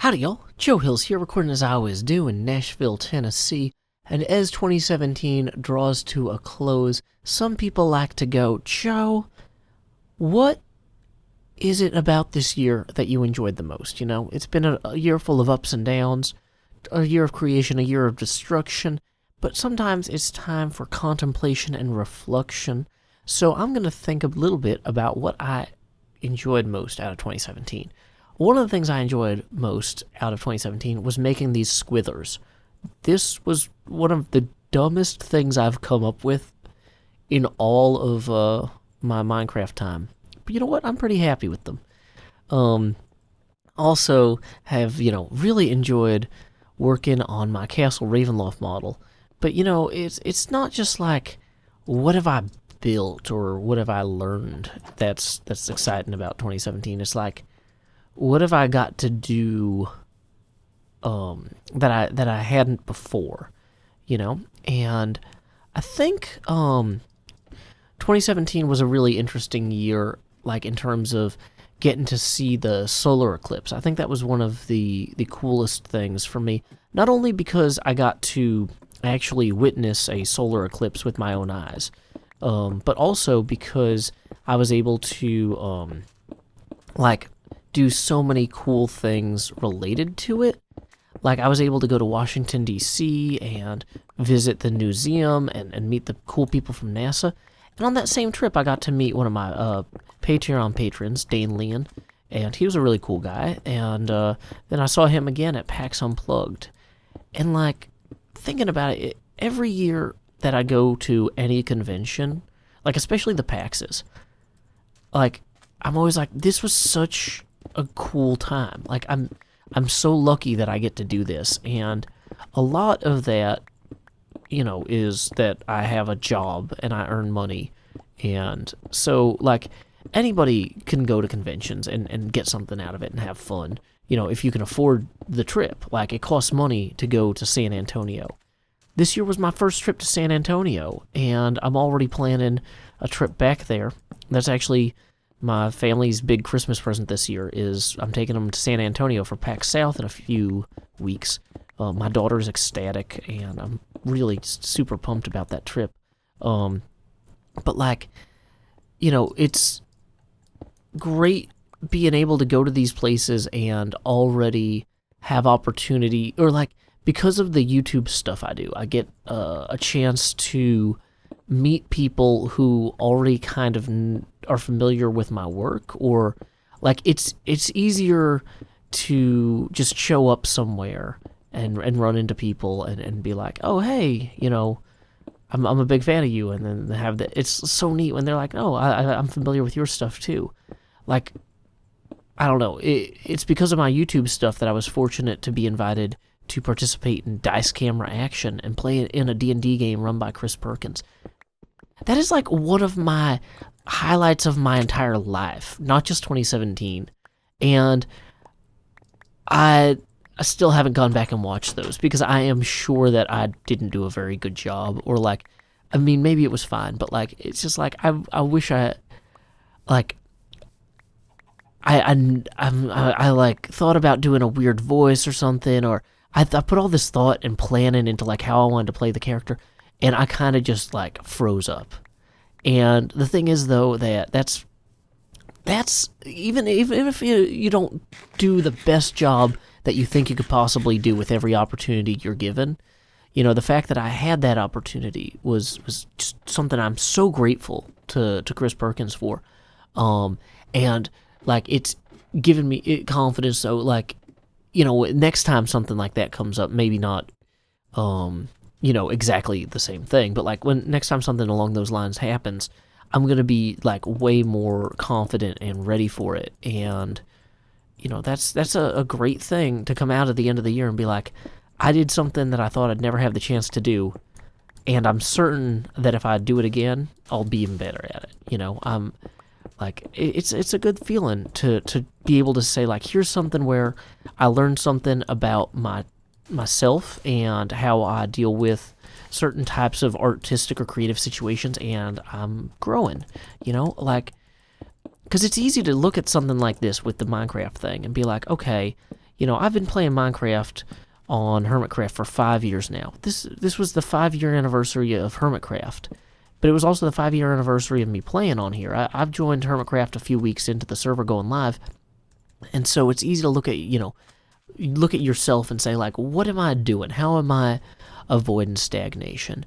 Howdy y'all, Joe Hills here, recording as I always do in Nashville, Tennessee, and as 2017 draws to a close, some people like to go, Joe, what is it about this year that you enjoyed the most? You know, it's been a year full of ups and downs, a year of creation, a year of destruction, but sometimes it's time for contemplation and reflection, so I'm going to think a little bit about what I enjoyed most out of 2017. One of the things I enjoyed most out of 2017 was making these squithers. This was one of the dumbest things I've come up with in all of my Minecraft time. But you know what? I'm pretty happy with them. Also have, really enjoyed working on my Castle Ravenloft model. But, it's not just like, what have I built or what have I learned that's exciting about 2017. It's like, what have I got to do that I hadn't before, And I think 2017 was a really interesting year, like in terms of getting to see the solar eclipse. I think that was one of the coolest things for me, not only because I got to actually witness a solar eclipse with my own eyes, but also because I was able to do so many cool things related to it. Like, I was able to go to Washington, D.C. and visit the museum and meet the cool people from NASA. And on that same trip, I got to meet one of my Patreon patrons, Dane Leon, and he was a really cool guy. And then I saw him again at PAX Unplugged. And, thinking about it, every year that I go to any convention, especially the PAXs, I'm always like, this was such a cool time. I'm so lucky that I get to do this, and a lot of that, is that I have a job and I earn money, and so anybody can go to conventions and get something out of it and have fun. If you can afford the trip, it costs money to go to San Antonio. This year was my first trip to San Antonio, and I'm already planning a trip back there. That's actually my family's big Christmas present this year. Is I'm taking them to San Antonio for PAX South in a few weeks. My daughter's ecstatic, and I'm really super pumped about that trip. But it's great being able to go to these places and already have opportunity, or because of the YouTube stuff I do, I get a chance to meet people who already kind of are familiar with my work, or it's easier to just show up somewhere and run into people and be like, oh hey, I'm a big fan of you, and then have that. It's so neat when they're like, oh, I'm familiar with your stuff too. I don't know, it's because of my YouTube stuff that I was fortunate to be invited to participate in Dice Camera Action and play in a D&D game run by Chris Perkins. That is one of my highlights of my entire life, not just 2017. And I still haven't gone back and watched those because I am sure that I didn't do a very good job, or maybe it was fine, but it's just I wish I thought about doing a weird voice or something, or I put all this thought and planning into how I wanted to play the character, and I kind of just froze up. And the thing is, though, that's even if you don't do the best job that you think you could possibly do with every opportunity you're given, the fact that I had that opportunity was just something I'm so grateful to Chris Perkins for, and it's given me confidence. So next time something like that comes up, maybe not exactly the same thing, but when next time something along those lines happens, I'm gonna be way more confident and ready for it. And that's a great thing to come out at the end of the year and be like, I did something that I thought I'd never have the chance to do, and I'm certain that if I do it again, I'll be even better at it. I'm it's a good feeling to be able to say here's something where I learned something about myself and how I deal with certain types of artistic or creative situations, and I'm growing, because it's easy to look at something like this with the Minecraft thing and be like, okay, I've been playing Minecraft on Hermitcraft for 5 years now. This was the 5-year anniversary of Hermitcraft, but it was also the 5-year anniversary of me playing on here. I've joined Hermitcraft a few weeks into the server going live, and so it's easy to look at yourself and say, like, what am I doing? How am I avoiding stagnation?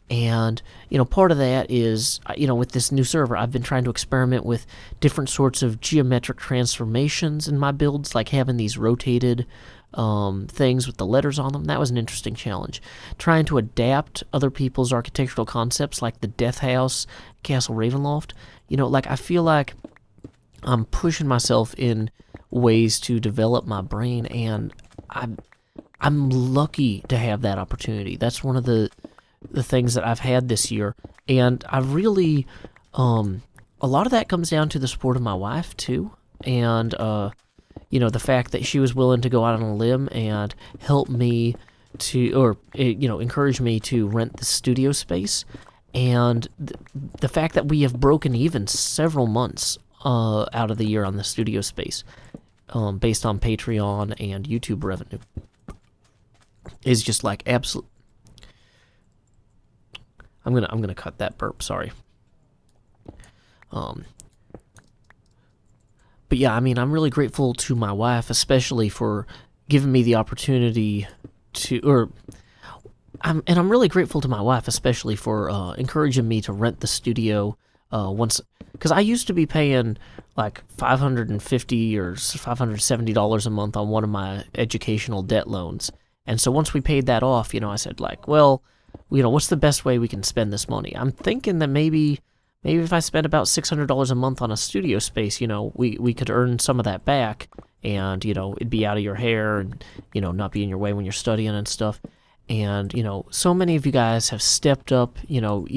And, part of that is, with this new server, I've been trying to experiment with different sorts of geometric transformations in my builds, like having these rotated things with the letters on them. That was an interesting challenge. Trying to adapt other people's architectural concepts, like the Death House, Castle Ravenloft. I feel like I'm pushing myself in ways to develop my brain, and I'm lucky to have that opportunity. That's one of the things that I've had this year, and I really, a lot of that comes down to the support of my wife too, and the fact that she was willing to go out on a limb and help me encourage me to rent the studio space, and the fact that we have broken even several months out of the year on the studio space, based on Patreon and YouTube revenue, is just like absolute. I'm gonna cut that burp. Sorry. But yeah, I'm really grateful to my wife, especially for giving me the opportunity to, I'm really grateful to my wife, especially for encouraging me to rent the studio once, because I used to be paying like $550 or $570 a month on one of my educational debt loans, and so once we paid that off, I said, like, well, what's the best way we can spend this money? I'm thinking that maybe if I spend about $600 a month on a studio space, we could earn some of that back, and, it'd be out of your hair and, not be in your way when you're studying and stuff. And, so many of you guys have stepped up,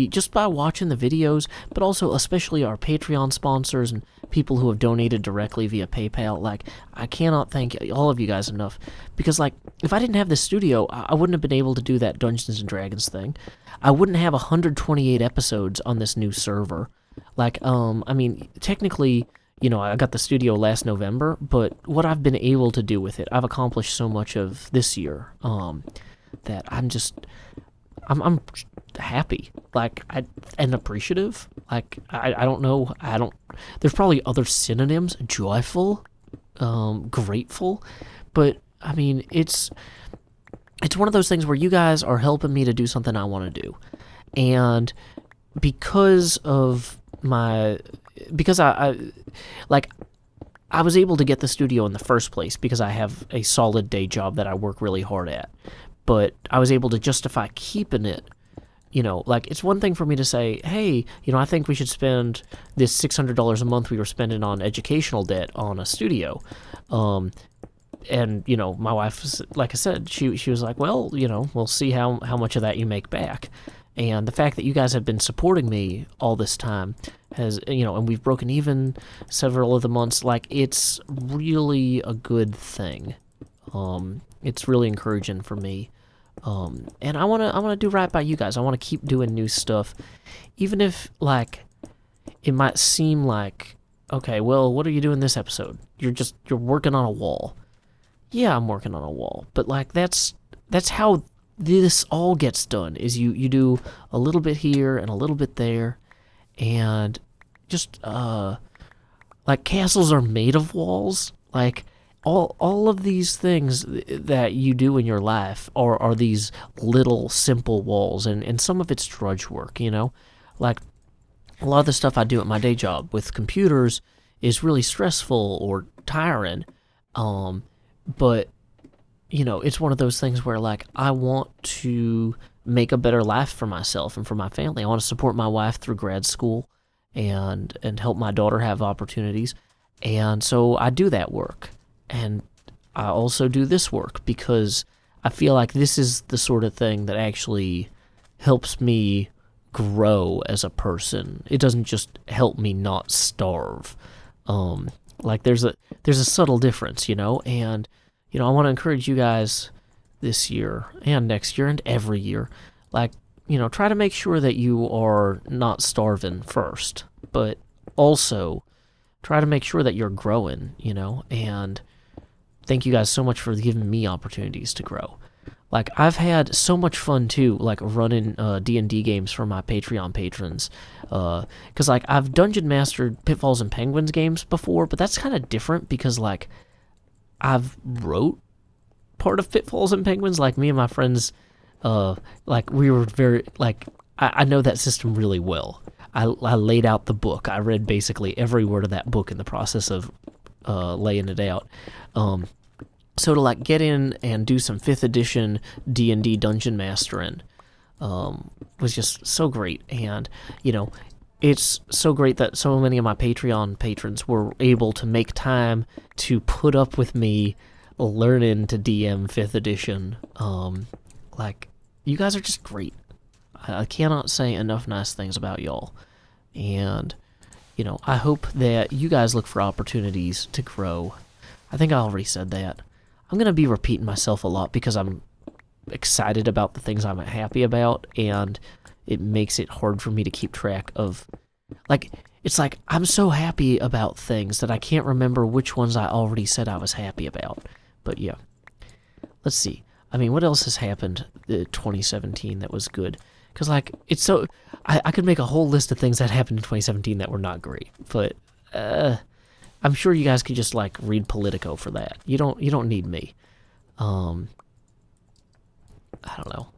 just by watching the videos, but also especially our Patreon sponsors and people who have donated directly via PayPal. Like, I cannot thank all of you guys enough, because, like, if I didn't have this studio, I wouldn't have been able to do that Dungeons & Dragons thing. I wouldn't have 128 episodes on this new server. Like, technically, I got the studio last November, but what I've been able to do with it, I've accomplished so much of this year, that I'm happy, like, and appreciative. Like, I don't know, there's probably other synonyms, joyful, grateful, but, it's one of those things where you guys are helping me to do something I want to do, and because I was able to get the studio in the first place because I have a solid day job that I work really hard at, but I was able to justify keeping it. It's one thing for me to say, hey, I think we should spend this $600 a month we were spending on educational debt on a studio. And, my wife, like I said, she was like, well, we'll see how much of that you make back. And the fact that you guys have been supporting me all this time has, and we've broken even several of the months, like, it's really a good thing. It's really encouraging for me. And I want to do right by you guys. I want to keep doing new stuff, even if, like, it might seem like, okay, well, what are you doing this episode? You're working on a wall. Yeah, I'm working on a wall, but, like, that's how this all gets done, is you do a little bit here and a little bit there, and just, like, castles are made of walls. Like, all of these things that you do in your life are these little simple walls, and some of it's drudge work, Like, a lot of the stuff I do at my day job with computers is really stressful or tiring, but, it's one of those things where, like, I want to make a better life for myself and for my family. I want to support my wife through grad school and help my daughter have opportunities, and so I do that work. And I also do this work because I feel like this is the sort of thing that actually helps me grow as a person. It doesn't just help me not starve. Like, there's a subtle difference, and, I want to encourage you guys this year and next year and every year, like, try to make sure that you are not starving first, but also try to make sure that you're growing, and thank you guys so much for giving me opportunities to grow. Like, I've had so much fun, too, like, running D&D games for my Patreon patrons. Because, like, I've Dungeon Mastered Pitfalls and Penguins games before, but that's kind of different because, like, I've wrote part of Pitfalls and Penguins. Like, me and my friends, like, we were very, like, I know that system really well. I laid out the book. I read basically every word of that book in the process of laying it out. So to, like, get in and do some 5th edition D&D dungeon mastering was just so great. And, you know, it's so great that so many of my Patreon patrons were able to make time to put up with me learning to DM 5th edition. Like, you guys are just great. I cannot say enough nice things about y'all. And, you know, I hope that you guys look for opportunities to grow. I think I already said that. I'm going to be repeating myself a lot because I'm excited about the things I'm happy about, and it makes it hard for me to keep track of, like, it's like I'm so happy about things that I can't remember which ones I already said I was happy about. But yeah, let's see. I mean, what else has happened in 2017 that was good? Because, like, it's so, I could make a whole list of things that happened in 2017 that were not great, but I'm sure you guys could just, like, read Politico for that. You don't need me. I don't know.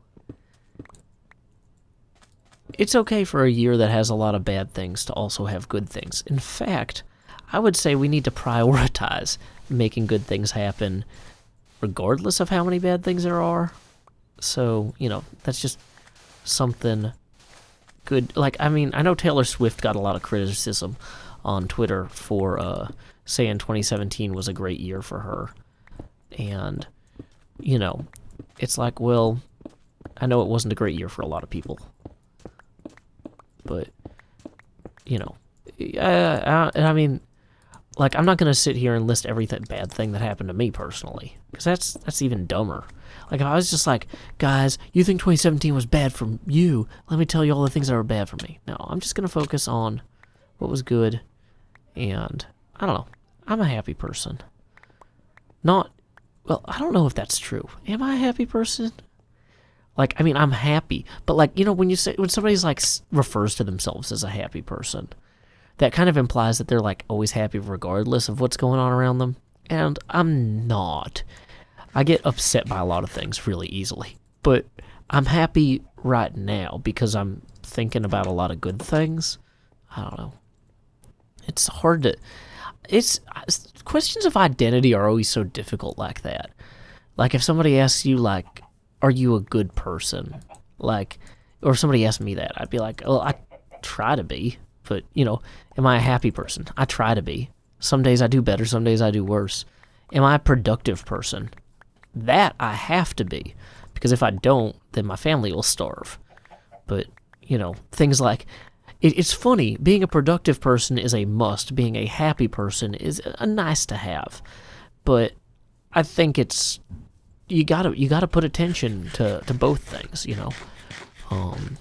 It's okay for a year that has a lot of bad things to also have good things. In fact, I would say we need to prioritize making good things happen regardless of how many bad things there are. So, you know, that's just something good. Like, I mean, I know Taylor Swift got a lot of criticism on Twitter for saying 2017 was a great year for her. And, you know, it's like, well, I know it wasn't a great year for a lot of people. But, you know, I mean, like, I'm not going to sit here and list every bad thing that happened to me personally, because that's even dumber. Like, if I was just like, guys, you think 2017 was bad for you, let me tell you all the things that were bad for me. No, I'm just going to focus on what was good, and, I don't know, I'm a happy person. Not, well, I don't know if that's true. Am I a happy person? Like, I mean, I'm happy, but, like, you know, when somebody's, like, refers to themselves as a happy person, that kind of implies that they're, like, always happy regardless of what's going on around them, and I'm not. I get upset by a lot of things really easily, but I'm happy right now because I'm thinking about a lot of good things. I don't know. It's hard to... questions of identity are always so difficult like that. Like, if somebody asks you, like, are you a good person? Like, or if somebody asked me that, I'd be like, well, I try to be, but, you know, am I a happy person? I try to be. Some days I do better, some days I do worse. Am I a productive person? That I have to be, because if I don't, then my family will starve. But, you know, things like, it's funny, being a productive person is a must, being a happy person is a nice to have, but I think it's, you gotta put attention to both things, you know. And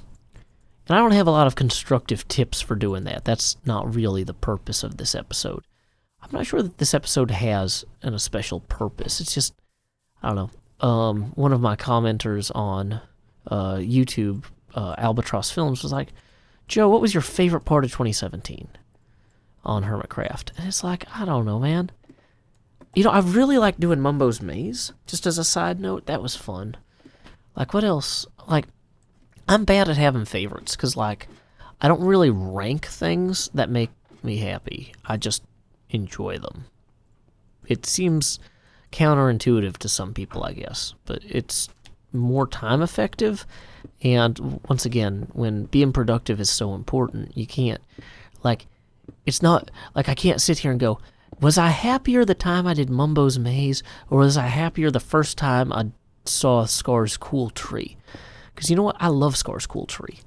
I don't have a lot of constructive tips for doing that. That's not really the purpose of this episode. I'm not sure that this episode has a special purpose. It's just, I don't know. One of my commenters on YouTube, Albatross Films, was like, Joe, what was your favorite part of 2017 on Hermitcraft? And it's like, I don't know, man. You know, I really like doing Mumbo's Maze, just as a side note. That was fun. Like, what else? Like, I'm bad at having favorites, because, like, I don't really rank things that make me happy. I just enjoy them. It seems counterintuitive to some people, I guess, but it's more time effective. And once again, when being productive is so important, you can't, like, it's not, like, I can't sit here and go, was I happier the time I did Mumbo's Maze, or was I happier the first time I saw Scar's Cool Tree? Because you know what? I love Scar's Cool Tree.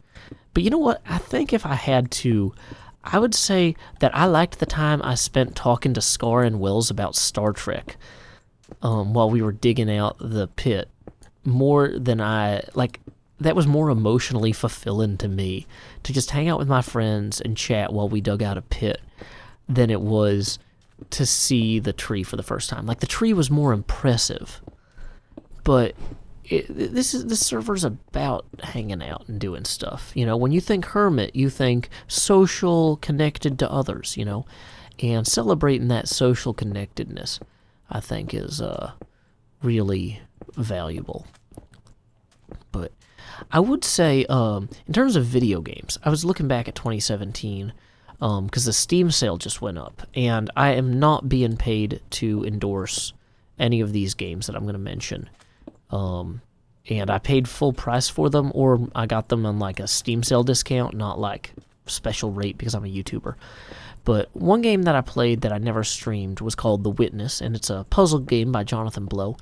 But you know what? I think if I had to, I would say that I liked the time I spent talking to Scar and Wells about Star Trek while we were digging out the pit more than that was more emotionally fulfilling to me to just hang out with my friends and chat while we dug out a pit than it was to see the tree for the first time. Like, the tree was more impressive, but this server's about hanging out and doing stuff. You know, when you think hermit, you think social, connected to others, you know, and celebrating that social connectedness, I think, is really valuable. But I would say, in terms of video games, I was looking back at 2017, because the Steam sale just went up, and I am not being paid to endorse any of these games that I'm going to mention. And I paid full price for them, or I got them on like a Steam sale discount, not like special rate because I'm a YouTuber. But one game that I played that I never streamed was called The Witness, and it's a puzzle game by Jonathan Blow.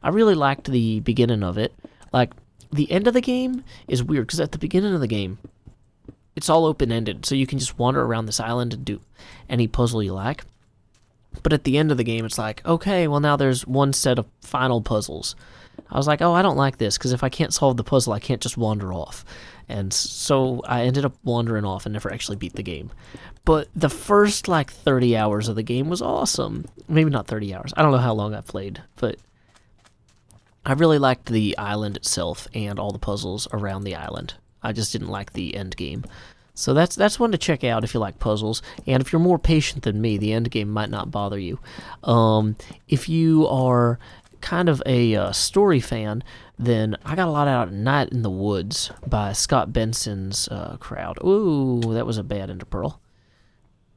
I really liked the beginning of it. Like, the end of the game is weird, because at the beginning of the game, it's all open-ended, so you can just wander around this island and do any puzzle you like. But at the end of the game, it's like, okay, well now there's one set of final puzzles. I was like, oh, I don't like this, because if I can't solve the puzzle, I can't just wander off. And so I ended up wandering off and never actually beat the game. But the first, like, 30 hours of the game was awesome. Maybe not 30 hours. I don't know how long I played, but I really liked the island itself and all the puzzles around the island. I just didn't like the end game. So that's one to check out if you like puzzles. And if you're more patient than me, the end game might not bother you. If you are kind of a story fan, then I got a lot out of Night in the Woods by Scott Benson's crowd. Ooh, that was a bad interpearl.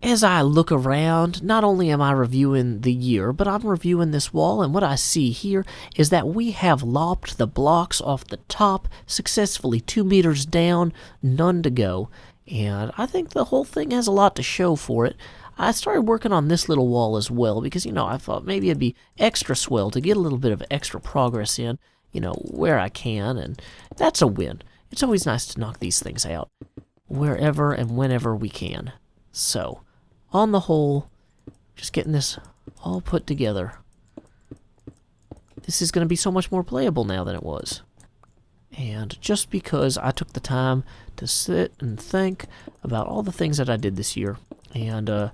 As I look around, not only am I reviewing the year, but I'm reviewing this wall, and what I see here is that we have lopped the blocks off the top successfully, 2 meters down, none to go, and I think the whole thing has a lot to show for it. I started working on this little wall as well, because, you know, I thought maybe it'd be extra swell to get a little bit of extra progress in, you know, where I can, and that's a win. It's always nice to knock these things out, wherever and whenever we can. So, on the whole, just getting this all put together. This is going to be so much more playable now than it was. And just because I took the time to sit and think about all the things that I did this year, and I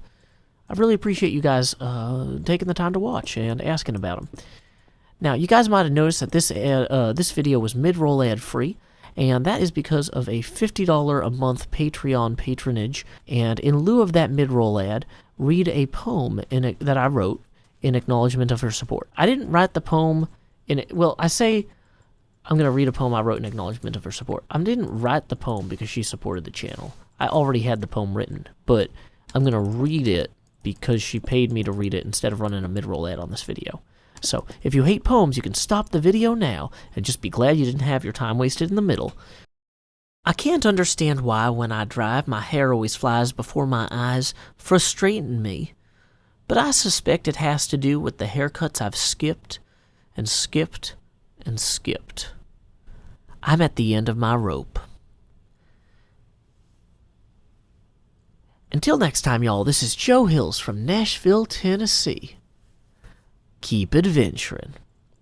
really appreciate you guys taking the time to watch and asking about them. Now, you guys might have noticed that this video was mid-roll ad-free, and that is because of a $50 a month Patreon patronage, and in lieu of that mid-roll ad, read a poem that I wrote in acknowledgement of her support. I didn't write the poem well, I say I'm going to read a poem I wrote in acknowledgement of her support. I didn't write the poem because she supported the channel. I already had the poem written, but I'm going to read it because she paid me to read it instead of running a mid-roll ad on this video. So, if you hate poems, you can stop the video now and just be glad you didn't have your time wasted in the middle. I can't understand why when I drive my hair always flies before my eyes, frustrating me. But I suspect it has to do with the haircuts I've skipped and skipped and skipped. I'm at the end of my rope. Until next time, y'all, this is Joe Hills from Nashville, Tennessee. Keep adventuring.